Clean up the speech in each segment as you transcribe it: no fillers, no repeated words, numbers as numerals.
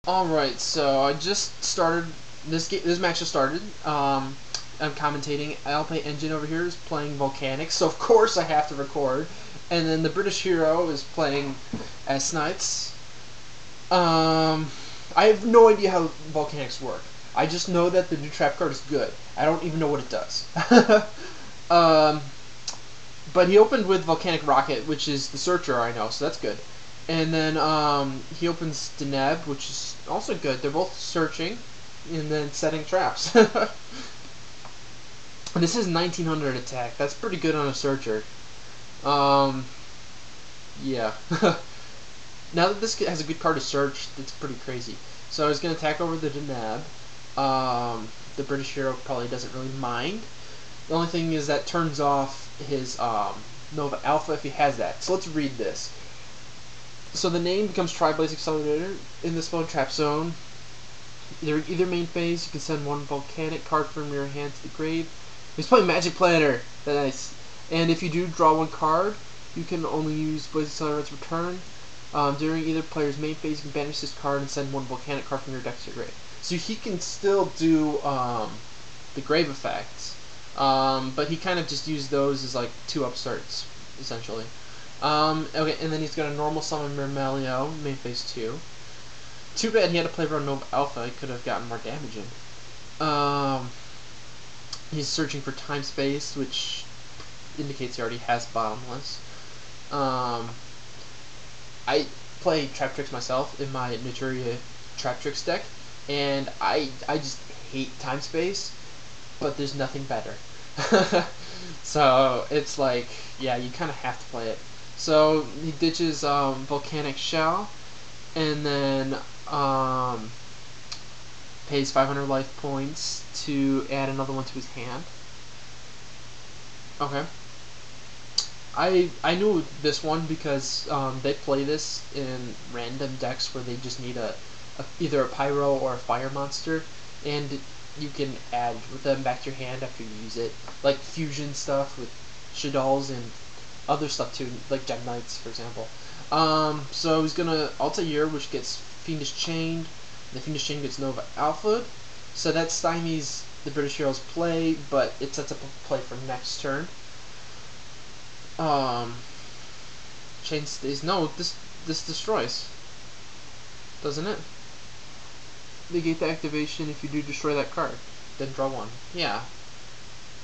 Alright, so I just started, this match just started. I'm commentating. Alpay Engin over here is playing Volcanic, so of course I have to record. And then the British hero is playing as Knights. I have no idea how Volcanics work. I just know that the new trap card is good. I don't even know what it does. But he opened with Volcanic Rocket, which is the Searcher I know, so that's good. And then he opens Deneb, which is also good. They're both searching and then setting traps. This is 1900 attack. That's pretty good on a Searcher. Yeah. Now that this has a good card to search, it's pretty crazy. So he's going to attack over the Deneb. The British hero probably doesn't really mind. The only thing is that turns off his Nova Alpha if he has that. So let's read this. So the name becomes Tri-Blaze Accelerator. In this mode, Trap Zone. Either main phase, you can send one Volcanic card from your hand to the grave. He's playing Magic Planner. Nice. And if you do draw one card, you can only use Blaze Accelerator's return. During either player's main phase, you can banish this card and send one Volcanic card from your deck to your grave. So he can still do the grave effects, but he kind of just used those as like 2 upstarts, essentially. Okay, and then he's got a normal summon Mermelio, main phase 2. Too bad he had to play around Nova Alpha. He could have gotten more damage in. He's searching for time space, which indicates he already has bottomless. I play Trap Tricks myself in my Naturia Trap Tricks deck, and I just hate time space, but there's nothing better. So it's like, yeah, you kind of have to play it. So he ditches Volcanic Shell, and then pays 500 life points to add another one to his hand. Okay. I knew this one because they play this in random decks where they just need either a Pyro or a Fire monster, and you can add them back to your hand after you use it, like fusion stuff with Shaddolls and other stuff too, like Gem Knights, for example. So he's gonna Altair, which gets Fiendish Chained. The Fiendish Chain gets Nova Alpha, so that stymies the British hero's play, but it sets up a play for next turn. Chain stays. No, this destroys, doesn't it? Negate the activation if you do destroy that card. Then draw one. Yeah.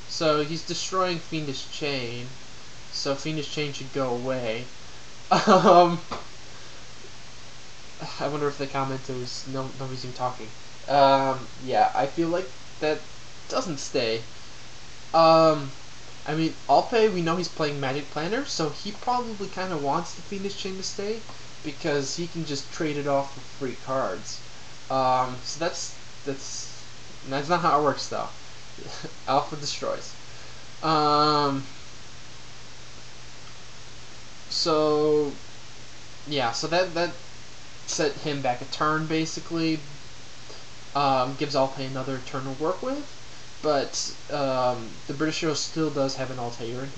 So he's destroying Fiendish Chain. So Fiendish Chain should go away. I wonder if the commenter was nobody's even talking. Yeah, I feel like that doesn't stay. I mean, Alpay, we know he's playing Magic Planner, so he probably kind of wants the Fiendish Chain to stay because he can just trade it off for free cards. So that's not how it works though. Alpha destroys. So yeah, so that set him back a turn basically. Gives Alpay another turn to work with, but the British hero still does have an Altair in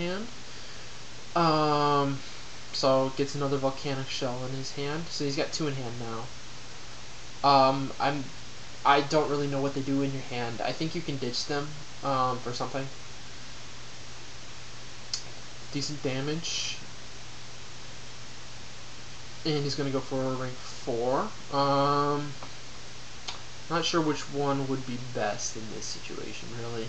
hand. So gets another Volcanic Shell in his hand, so he's got 2 in hand now. I don't really know what they do in your hand. I think you can ditch them for something. Decent damage. And he's gonna go for rank 4. Not sure which one would be best in this situation, really.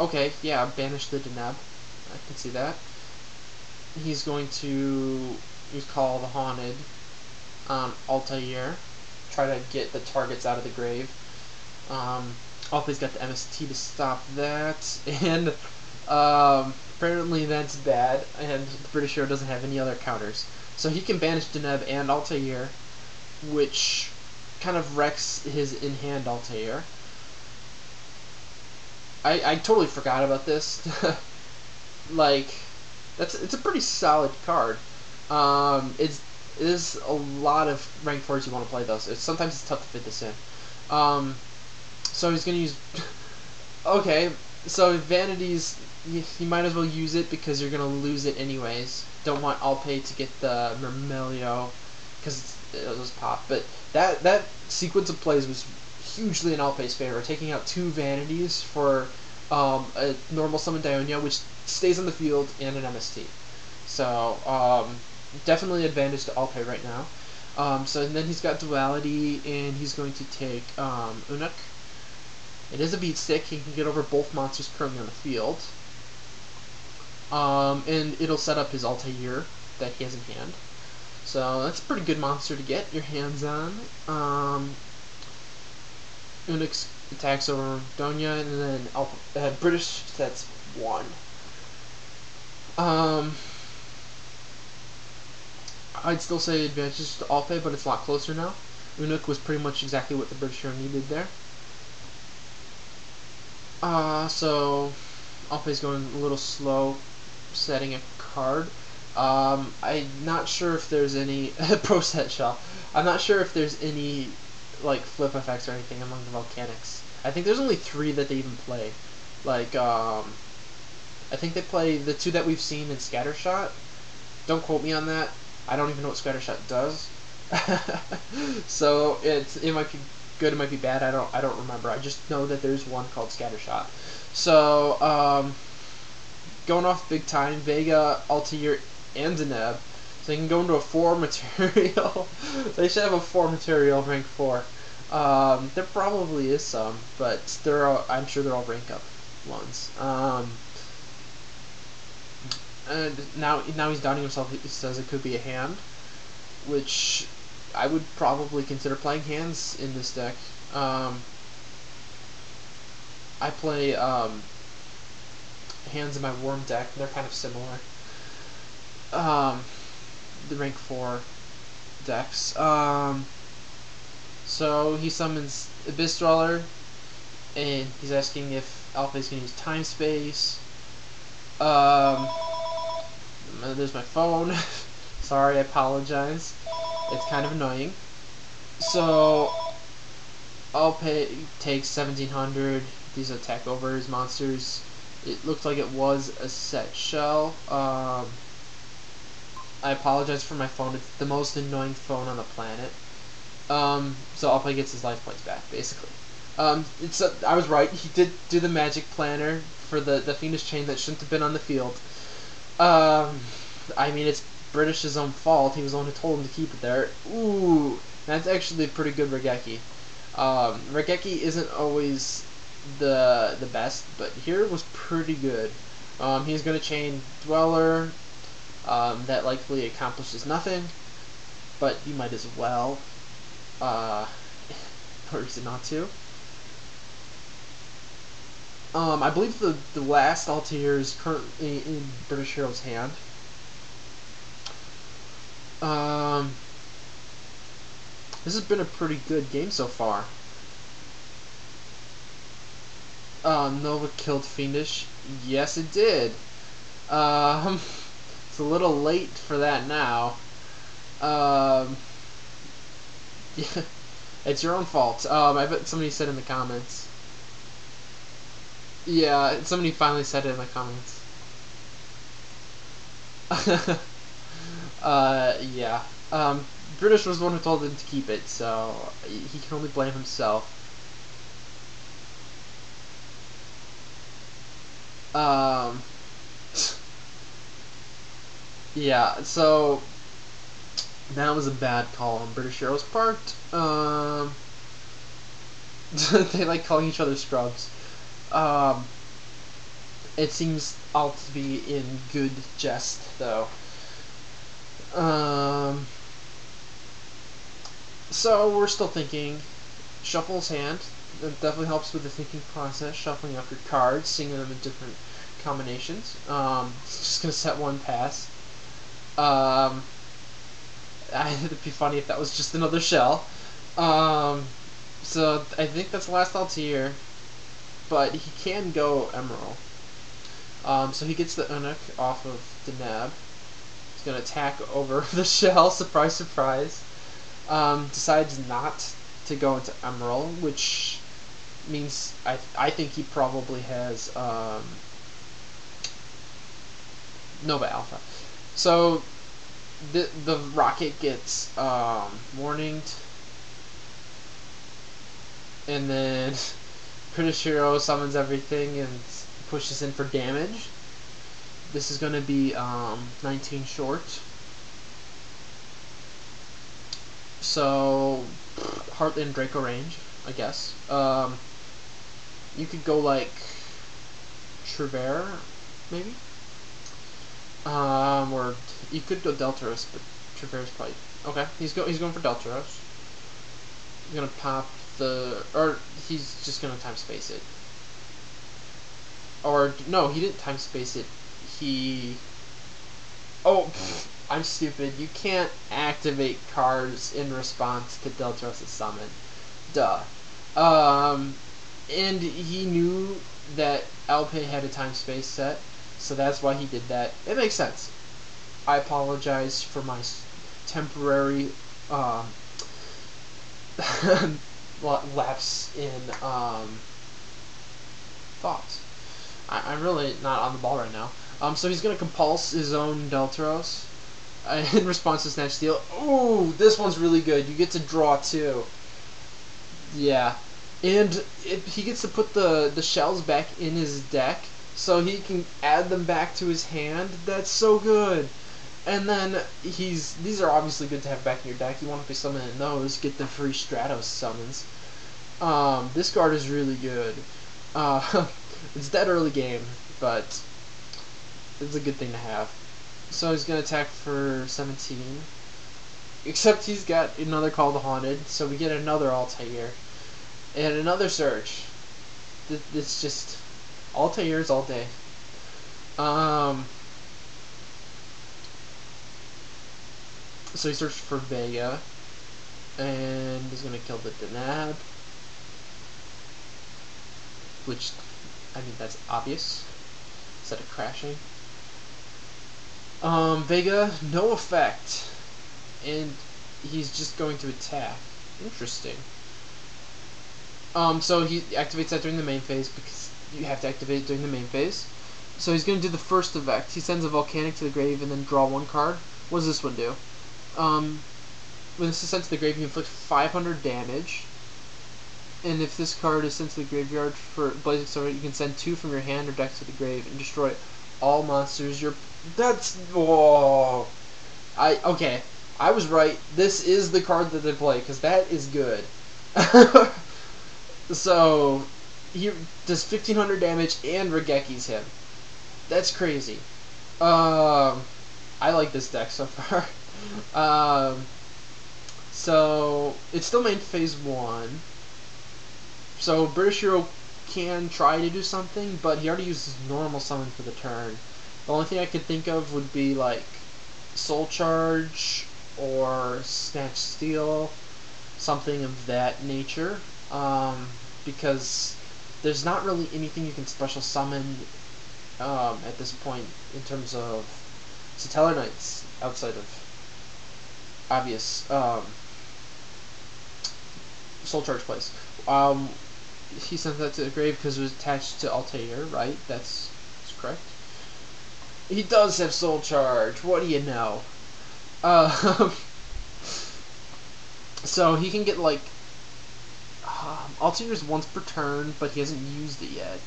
Okay, yeah, banish the Deneb. I can see that. He's going to call the Haunted Altair. Try to get the targets out of the grave. Alpay's got the MST to stop that, and apparently that's bad, and the British hero doesn't have any other counters. So he can banish Deneb and Altair, which kind of wrecks his in-hand Altair. I totally forgot about this. Like, it's a pretty solid card. It is a lot of rank 4s you want to play though. So sometimes it's tough to fit this in. So he's gonna use. Okay, so Vanities, you might as well use it because you're gonna lose it anyways. Don't want Alpay to get the Mermelio because it was pop. But that sequence of plays was hugely in Alpay's favor, taking out 2 vanities for a normal summon Dionia, which stays on the field, and an MST. So definitely advantage to Alpay right now. So and then he's got Duality, and he's going to take Unuk. It is a beat stick. He can get over both monsters currently on the field. And it'll set up his Altair that he has in hand. So that's a pretty good monster to get your hands on. Unix attacks over Donya, and then British sets 1. I'd still say advantages to Alpay, but it's a lot closer now. Unuk was pretty much exactly what the British hero needed there. So Alpay's going a little slow setting a card. I'm not sure if there's any pro set shell. I'm not sure if there's any like flip effects or anything among the Volcanics. I think there's only 3 that they even play. Like I think they play the 2 that we've seen in Scattershot. Don't quote me on that. I don't even know what Scattershot does. So it might be good, it might be bad. I don't remember. I just know that there's one called Scattershot. So going off big time, Vega, Altair, and Deneb. So they can go into a 4 material. They should have a 4 material rank 4. There probably is some, but I'm sure they're all rank up ones. And now he's doubting himself. He says it could be a hand, which I would probably consider playing hands in this deck. I play hands in my worm deck. They're kind of similar. The rank 4 decks. So he summons Abyss Dweller, and he's asking if Alpay's gonna use time space. There's my phone. Sorry, I apologize. It's kind of annoying. So Alpay takes 1700. These attack over his monsters. It looked like it was a set shell. I apologize for my phone. It's the most annoying phone on the planet. So Alpay gets his life points back, basically. I was right. He did do the magic planner for the Fiendish Chain that shouldn't have been on the field. I mean, it's British's own fault. He was the one who told him to keep it there. Ooh, that's actually a pretty good Regeki. Regeki isn't always the best, but here was pretty good. He's going to chain Dweller. That likely accomplishes nothing, but you might as well. No reason not to. I believe the last Altair is currently in British Hero's hand. This has been a pretty good game so far. Nova killed Fiendish. Yes, it did. It's a little late for that now. Yeah, it's your own fault. I bet somebody said in the comments. Yeah, somebody finally said it in the comments. Yeah. British was the one who told him to keep it, so he can only blame himself. Yeah, so that was a bad call on British Heroes' part. They like calling each other scrubs. It seems all to be in good jest, though. So we're still thinking. Shuffle's hand. That definitely helps with the thinking process. Shuffling up your cards, seeing them in different combinations. Just gonna set one pass. It'd be funny if that was just another shell. So I think that's the last Altair, but he can go Emerald. So he gets the Unuk off of the Nab. He's gonna attack over the shell. Surprise, surprise. Decides not to go into Emerald, which means I think he probably has Nova Alpha. So the rocket gets warninged, and then British Hero summons everything and pushes in for damage. This is going to be 19 short. So Heartland Draco range, I guess. You could go like Trevere, maybe. Or you could go Deltaros, but Trevere's probably okay. He's going for Deltaros. He's gonna pop or he's just gonna time space it. Or no, he didn't time space it. I'm stupid. You can't activate cards in response to Deltaros' summon. Duh. And he knew that Alpay had a time space set, so that's why he did that. It makes sense. I apologize for my temporary lapse in thoughts. I'm really not on the ball right now. So he's gonna compulse his own Deltaros in response to Snatch Steal. Ooh, this one's really good. You get to draw too. Yeah, and he gets to put the shells back in his deck, so he can add them back to his hand. That's so good. And then these are obviously good to have back in your deck. You want to be summoning those, get the free Stratos summons. This card is really good. It's dead early game, but it's a good thing to have. So he's gonna attack for 17. Except he's got another Call to Haunted, so we get another Altair. And another Search. It's just Altairs all day. So he searched for Vega, and he's gonna kill the Denab, which, I mean, that's obvious, instead of crashing. Vega, no effect, and he's just going to attack. Interesting. So he activates that during the main phase, because you have to activate it during the main phase. So he's going to do the first effect. He sends a Volcanic to the grave and then draw one card. What does this one do? When this is sent to the grave, you inflict 500 damage. And if this card is sent to the graveyard for Blazing Sword, you can send 2 from your hand or deck to the grave and destroy all monsters. That's... Whoa. Okay. I was right. This is the card that they play, because that is good. So, he does 1500 damage and Regekis him. That's crazy. I like this deck so far. So, it's still main phase 1. So, British Hero can try to do something, but he already used his normal summon for the turn. The only thing I could think of would be, like, Soul Charge or Snatch Steal, something of that nature. Because there's not really anything you can special summon at this point in terms of Satellarknights outside of obvious Soul Charge plays. He sent that to the grave because it was attached to Altair, right? That's correct. He does have Soul Charge. What do you know? So he can get like Altair's once per turn, but he hasn't used it yet.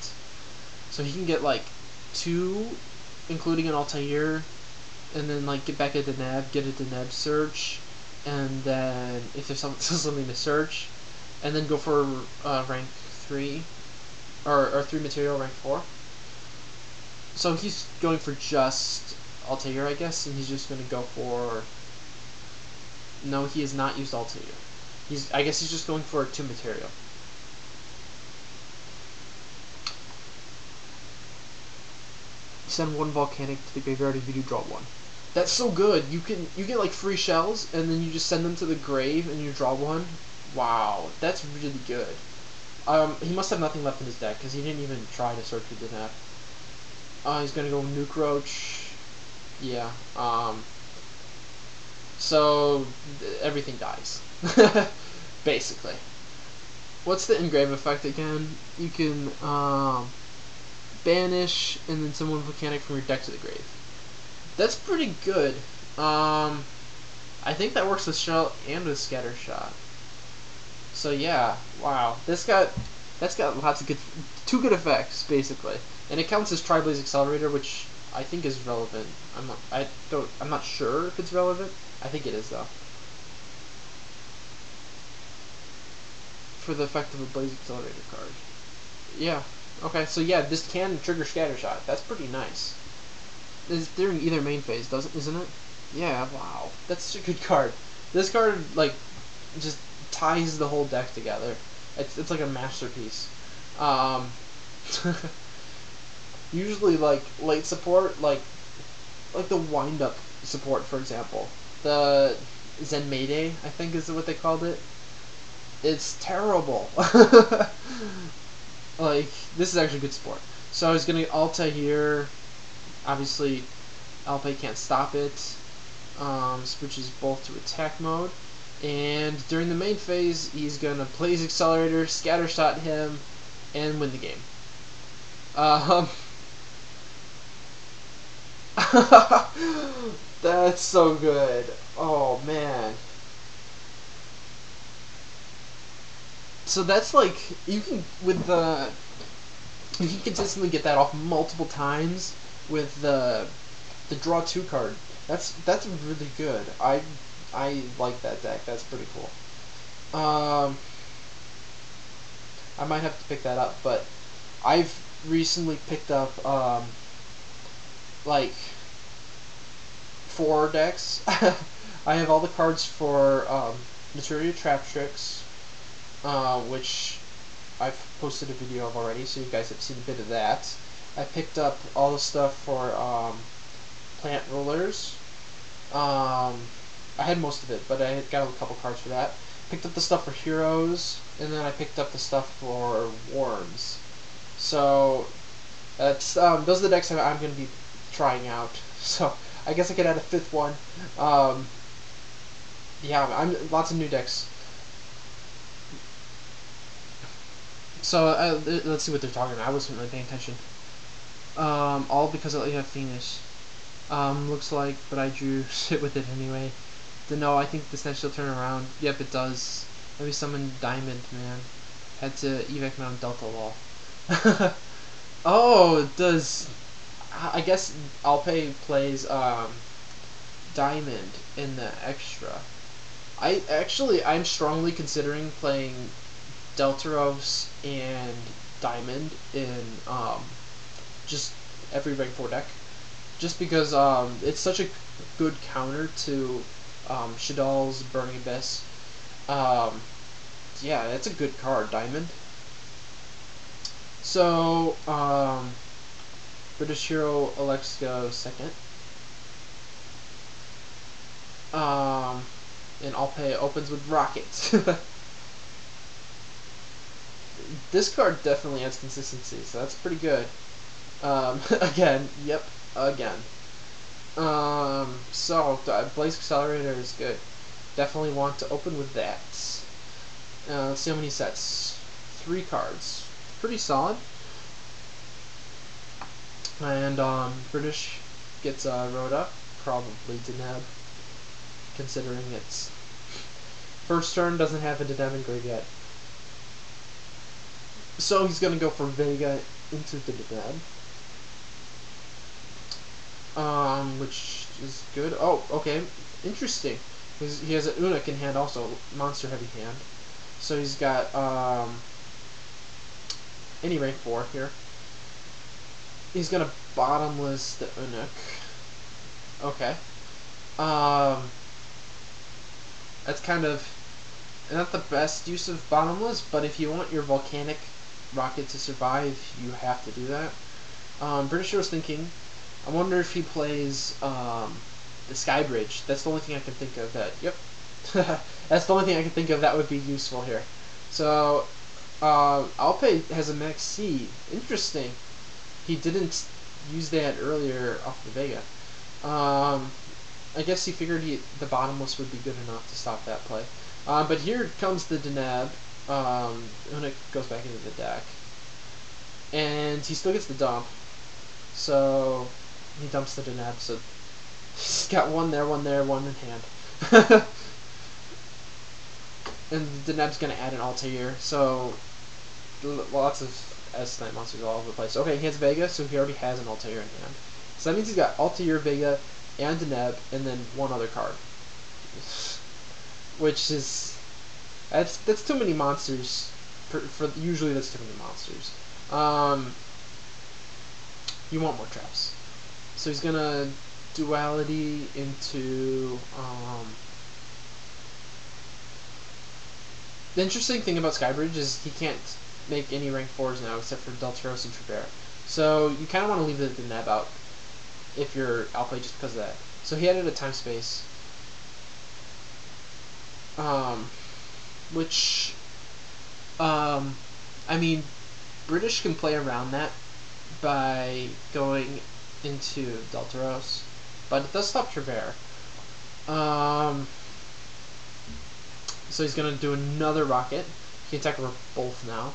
So he can get like 2, including an Altair, and then like get back a Deneb, get a Deneb search, and then if there's something to search, and then go for rank 3 or 3 material rank 4. So he's going for just Altair, I guess, and he's just going to go for... No, he has not used Altair. I guess he's just going for 2 material. You send 1 Volcanic to the graveyard if you do draw 1. That's so good. You get like free shells, and then you just send them to the grave, and you draw 1. Wow, that's really good. He must have nothing left in his deck, because he didn't even try to search for Deneb. He's gonna go Nuke Roach. Yeah. So everything dies, basically. What's the engrave effect again? You can banish and then summon Volcanic from your deck to the grave. That's pretty good. I think that works with shell and with scatter shot. So yeah, wow, that's got lots of two good effects basically, and it counts as Tri-Blaze Accelerator, which I think is relevant. I'm not sure if it's relevant. I think it is though. For the effect of a Blaze Accelerator card. Yeah. Okay, so yeah, this can trigger Scatter Shot. That's pretty nice. It's during either main phase, isn't it? Yeah, wow. That's such a good card. This card, like, just ties the whole deck together. It's like a masterpiece. Usually, like, late support, like the wind-up support, for example. The Zen Mayday, I think is what they called it. It's terrible. Like, this is actually good support. So I was going to Alta here. Obviously, Alpay can't stop it. Switches both to attack mode. And during the main phase, he's going to Blaze Accelerator, Scattershot him, and win the game. That's so good. Oh, man. So that's like, you can consistently get that off multiple times with the draw 2 card. That's really good. I like that deck. That's pretty cool. I might have to pick that up, but I've recently picked up like 4 decks. I have all the cards for Materia Trap Tricks, which I've posted a video of already, so you guys have seen a bit of that. I picked up all the stuff for Plant Rulers. I had most of it, but I had got a couple cards for that. Picked up the stuff for Heroes, and then I picked up the stuff for Worms. So that's those are the decks I'm going to be trying out. So I guess I could add a 5th one. Yeah, lots of new decks. So let's see what they're talking about. I wasn't really paying attention. All because I have Phoenix. Looks like, but I drew shit with it anyway. No, I think this next will turn around. Yep, it does. Maybe summon Diamond, man. Had to evac on Delta Wall. Oh, it does. I guess Alpay plays Diamond in the extra. I'm strongly considering playing Deltaros and Diamond in just every rank 4 deck, just because it's such a good counter to Shadal's Burning Abyss. Yeah, it's a good card, Diamond. So British hero elects go second. And Alpay opens with Rockets. This card definitely adds consistency, so that's pretty good. Again, yep, again. So Blaze Accelerator is good. Definitely want to open with that. Let's see how many sets. 3 cards. Pretty solid. And British gets Rhoda, probably Deneb, considering its first turn doesn't have a Deneb in grave yet. So he's gonna go for Vega into the Deneb. Which is good. Oh, okay. Interesting. He has an Unic in hand also, monster heavy hand. So he's got any rank 4 here. He's gonna bottomless the Unic. Okay. That's kind of not the best use of bottomless, but if you want your Volcanic rocket to survive, you have to do that. British was thinking, I wonder if he plays the Sky Bridge. That's the only thing I can think of that. Yep. That's the only thing I can think of that would be useful here. So Alpay has a Max C. Interesting. He didn't use that earlier off the Vega. I guess he figured the bottomless would be good enough to stop that play. But here comes the Deneb. Unic goes back into the deck. And he still gets the dump. So he dumps the Deneb. So He's got one there, one in hand. And the Deneb's gonna add an Altair, so lots of S-Knight monsters all over the place. Okay, he has Vega, so he already has an Altair in hand. So that means he's got Altair, Vega, and Deneb, and then one other card. Which is... That's too many monsters. Usually that's too many monsters. You want more traps. So he's gonna duality into... The interesting thing about Skybridge is he can't make any rank 4s now except for Deltaros and Trevera. So you kind of want to leave the Neb out if you're Alpay just because of that. So he added a time space. Which, I mean, British can play around that by going into Deltaros, but it does stop Trevera. So he's going to do another rocket. He can attack over both now.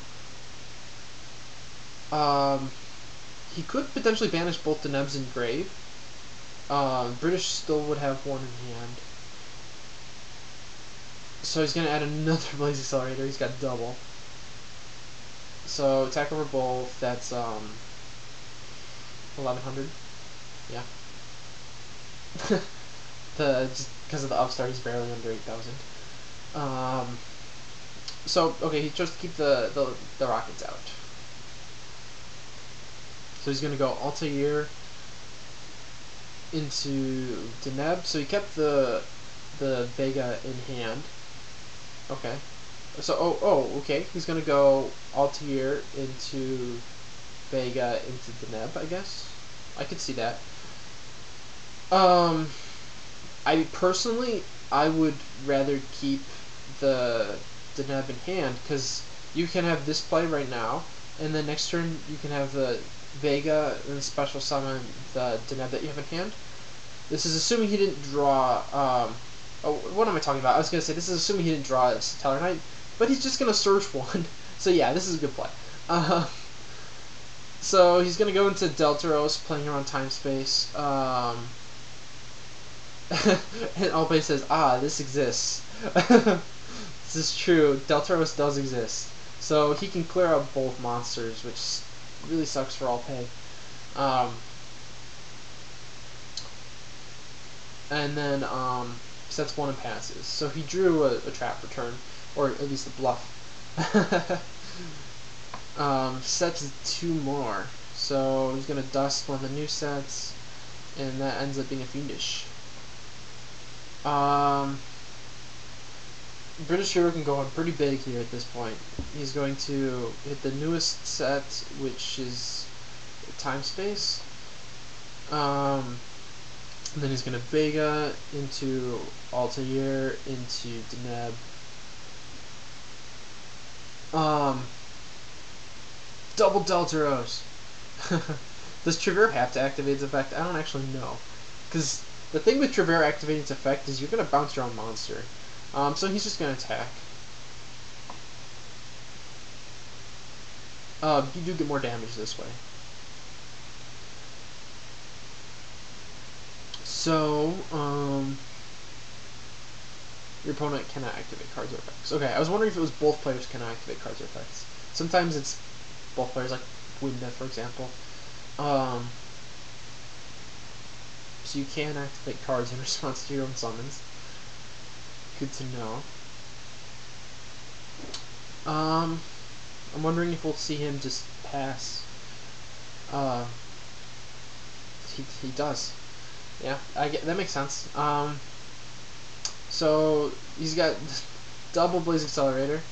He could potentially banish both the Nebs and Grave. British still would have one in hand. So he's going to add another Blaze Accelerator. He's got double. So attack over both. That's 1100. Yeah. Just because of the upstart, he's barely under 8,000. So okay, he chose to keep the rockets out. So he's gonna go Altair into Deneb. So he kept the Vega in hand. Okay. So okay. He's gonna go Altair into Vega into Deneb, I guess. I could see that. I personally would rather keep the Deneb in hand because you can have this play right now, and then next turn you can have the Vega and special summon the Deneb that you have in hand. This is assuming he didn't draw. What am I talking about? I was gonna say this is assuming he didn't draw a Satellarknight, but he's just gonna search one. So yeah, this is a good play. So he's gonna go into Deltaros, playing around time space. And Alpay says, this exists. This is true. Deltaros does exist. So he can clear out both monsters, which really sucks for Alpay. And then sets one and passes. So he drew a trap return, or at least a bluff. Sets two more. So he's going to dust one of the new sets, and that ends up being a Fiendish. British hero can go on pretty big here at this point. He's going to hit the newest set, which is time space. And then he's going to Vega into Altair into Deneb. Double Deltaros. Does Trevera have to activate its effect? I don't actually know. Because the thing with Trevera activating its effect is you're going to bounce your own monster. So he's just going to attack. You do get more damage this way. So, your opponent cannot activate cards or effects. Okay, I was wondering if it was both players cannot activate cards or effects. Sometimes it's both players, like Winda, for example. So you can activate cards in response to your own summons. Good to know. I'm wondering if we'll see him just pass. He does. Yeah, that makes sense. So he's got double Blaze Accelerator,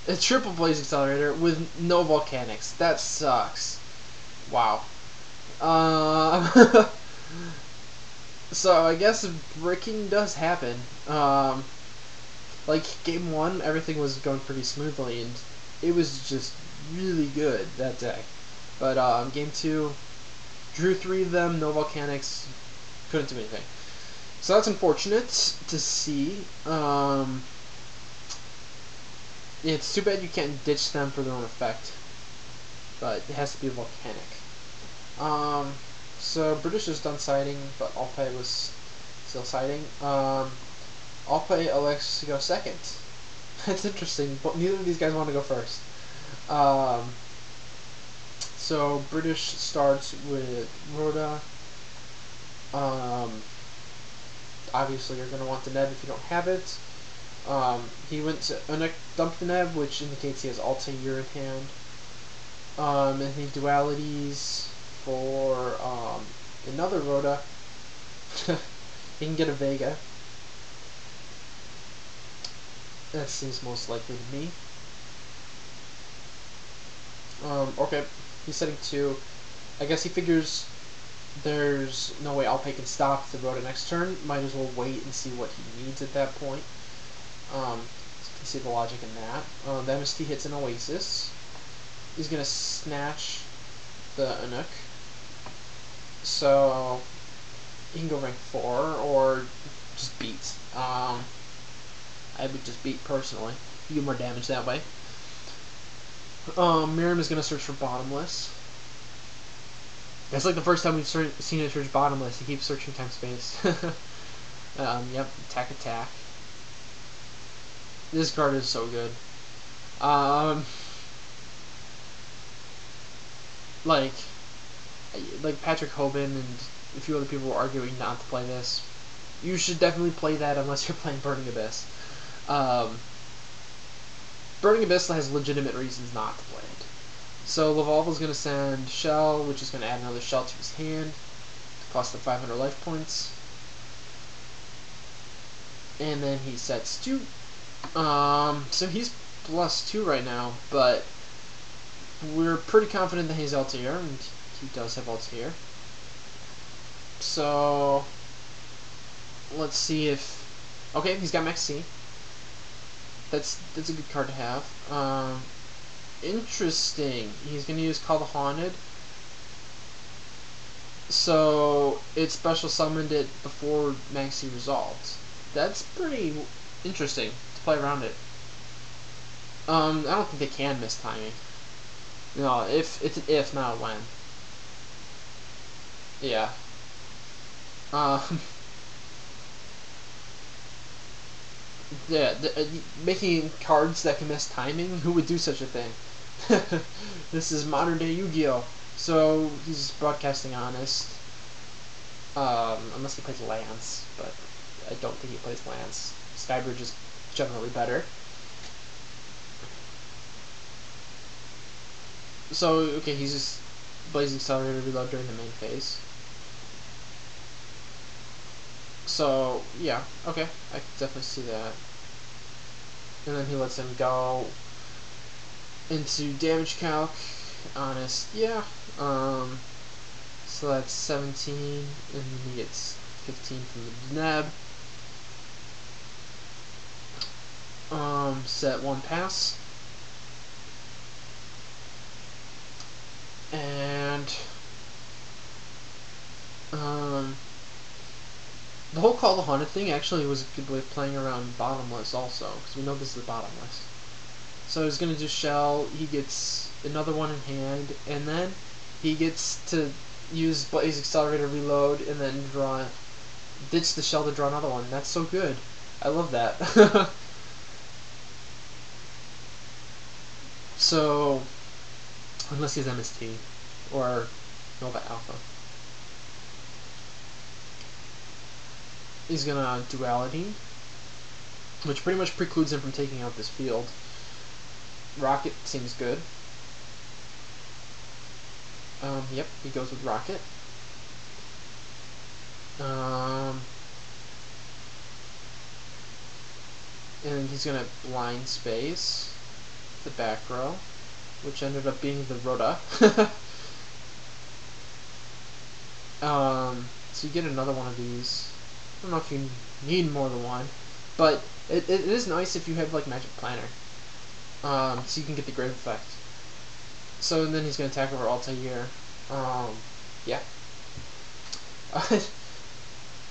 a triple Blaze Accelerator with no Volcanics. That sucks. Wow. So I guess bricking does happen. Like game 1, everything was going pretty smoothly, and it was just really good that deck. But game 2, drew 3 of them, no Volcanics, couldn't do anything. So that's unfortunate to see. It's too bad you can't ditch them for their own effect, but it has to be a Volcanic. So British is done siding, but Alpay was still siding. Alpay elects to go second. That's interesting, but neither of these guys want to go first. So British starts with Rhoda. Obviously you're going to want the Neb if you don't have it. He went to dump the Neb, which indicates he has Altair in hand. And he dualities for another Rhoda. He can get a Vega. That seems most likely to me. Okay, he's setting 2. I guess he figures there's no way Alpay can stop the Rhoda next turn. Might as well wait and see what he needs at that point. So you can see the logic in that. The MST hits an Oasis. He's going to snatch the Anuk. So he can go rank 4 or just beat. I would just beat personally. You get more damage that way. Miriam is going to search for Bottomless. That's like the first time we've seen it search Bottomless. He keeps searching time space. Yep, attack. This card is so good. Like Patrick Hoban and a few other people were arguing not to play this. You should definitely play that unless you're playing Burning Abyss. Burning Abyss has legitimate reasons not to play it. So Lavalva's going to send Shell, which is going to add another Shell to his hand, to cost him 500 life points. And then he sets 2. So he's +2 right now, but we're pretty confident that he's Altair, and he does have Altair. So let's see if... Okay, he's got Max C. That's a good card to have. Interesting. He's going to use Call the Haunted. So it special summoned it before Maxi resolved. That's pretty interesting to play around it. I don't think they can miss timing. No, if it's an if, not a when. Yeah. Yeah, making cards that can miss timing? Who would do such a thing? This is modern day Yu-Gi-Oh! So he's broadcasting honest. Unless he plays Lance, but I don't think he plays Lance. Skybridge is generally better. So, okay, he's just Blazing Accelerator Reload during the main phase. So, yeah, okay, I can definitely see that. And then he lets him go into damage calc, honest, yeah. So that's 17, and then he gets 15 from the Neb. Set 1 pass. And the whole Call the Haunted thing actually was a good way of playing around Bottomless also, because we know this is the Bottomless. So he's going to do Shell, he gets another one in hand, and then he gets to use Blaze Accelerator Reload, and then ditch the Shell to draw another one. That's so good. I love that. So, unless he's MST, or Nova Alpha. He's gonna Duality, which pretty much precludes him from taking out this field. Rocket seems good. Yep, he goes with Rocket. And he's gonna Blind Space the back row, which ended up being the Rhoda. So you get another one of these. I don't know if you need more than one, but it is nice if you have like Magic Planner, so you can get the great effect. So then he's going to attack over Altair. Yeah.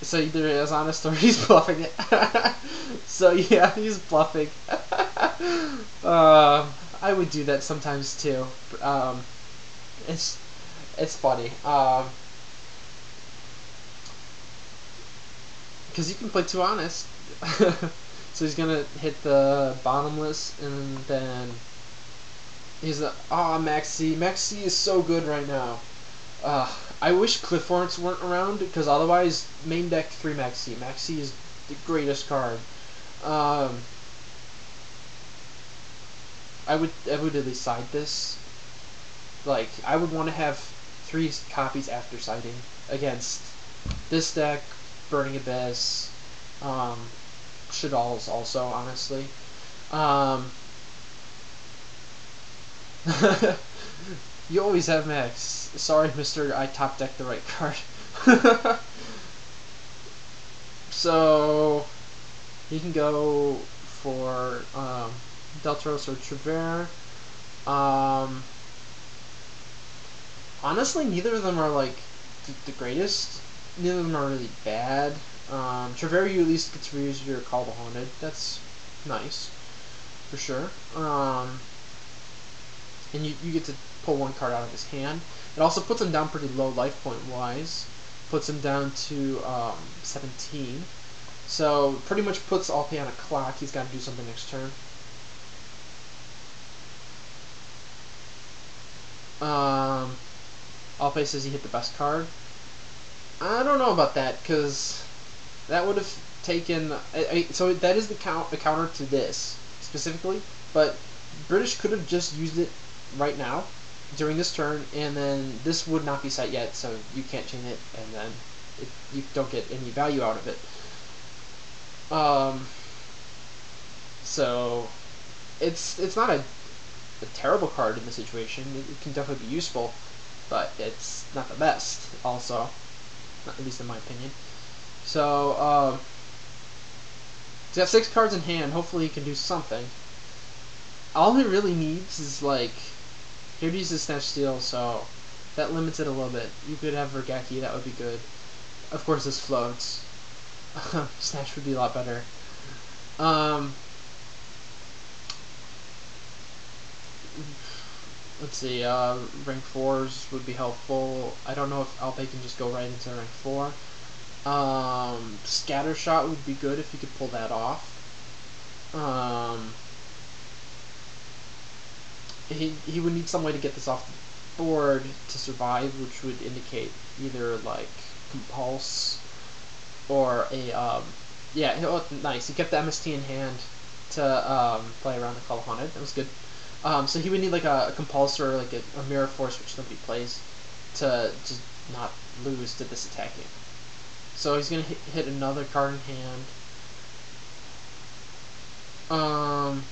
So either is honest or he's bluffing it. So yeah, he's bluffing. I would do that sometimes too. It's funny. because you can play two honest. So he's gonna hit the bottomless, and then he's the Maxi. Maxi is so good right now. I wish Cliff Hornets weren't around, because otherwise main deck 3 Maxi. Maxi is the greatest card. I would at least side this. Like, I would want to have 3 copies after siding against this deck, Burning Abyss, Shadal's also, honestly. You always have Max. Sorry, Mister, I top decked the right card. So he can go for Deltros or Trevere. Honestly, neither of them are like the greatest. Neither of them are really bad. Trevere, you at least get to reuse your Call the Haunted. That's nice, for sure. And you get to pull 1 card out of his hand. It also puts him down pretty low life point wise. Puts him down to 17. So pretty much puts Alpay on a clock. He's got to do something next turn. Alpay says he hit the best card. I don't know about that, because that would have taken... so that is the counter to this, specifically, but British could have just used it right now, during this turn, and then this would not be set yet, so you can't chain it, and then you don't get any value out of it. So it's not a terrible card in this situation. It can definitely be useful, but it's not the best, also, at least in my opinion. So he's got 6 cards in hand. Hopefully he can do something. All he really needs is, like, here to use the Snatch Steal, so that limits it a little bit. You could have Vergaki, that would be good. Of course this floats. Snatch would be a lot better. Let's see, rank 4s would be helpful. I don't know if Alpay can just go right into rank 4. Scattershot would be good if you could pull that off. He would need some way to get this off the board to survive, which would indicate either like Compulse or a yeah. Oh, nice. He kept the MST in hand to play around the Call Haunted. That was good. So he would need like a Compulse or like a Mirror Force, which nobody plays, to just not lose to this attacking. So he's gonna hit another card in hand.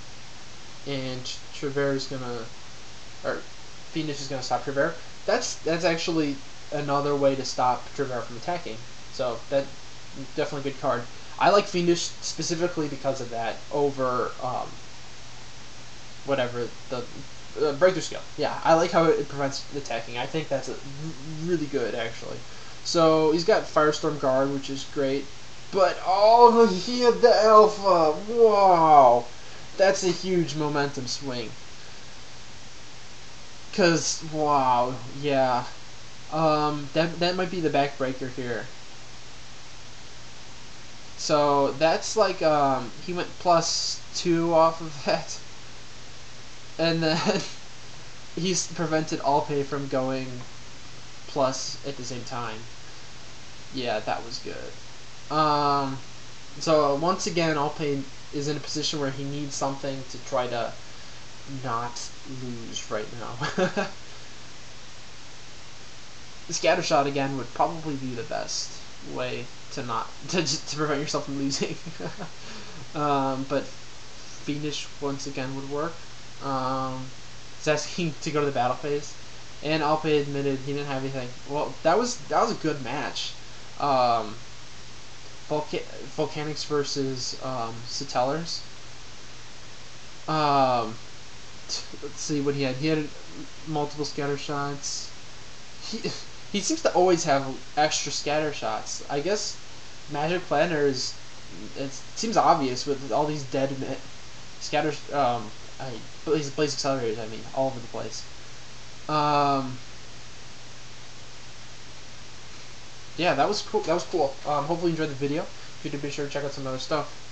And Trevere is gonna, or Fiendish is gonna stop Trevere. That's actually another way to stop Trevere from attacking. So that definitely a good card. I like Fiendish specifically because of that over whatever the breakthrough skill. Yeah, I like how it prevents attacking. I think that's really good actually. So he's got Firestorm Guard, which is great. But oh, he had the Alpha. Wow. That's a huge momentum swing. Cause wow, yeah. That might be the backbreaker here. So that's like he went +2 off of that. And then he's prevented Alpay from going plus at the same time. Yeah, that was good. So once again Alpay is in a position where he needs something to try to not lose right now. Scattershot again would probably be the best way to not to prevent yourself from losing. But Fiendish once again would work. He's asking to go to the battle phase, and Alpay admitted he didn't have anything. Well, that was a good match. Volcanics versus Satellars. Let's see what he had. He had multiple scatter shots. He seems to always have extra scatter shots. I guess Magic Planner is. It seems obvious with all these dead scatters. Blaze accelerators. I mean, all over the place. Yeah, that was cool. Hopefully you enjoyed the video. If If you do, be sure to check out some other stuff.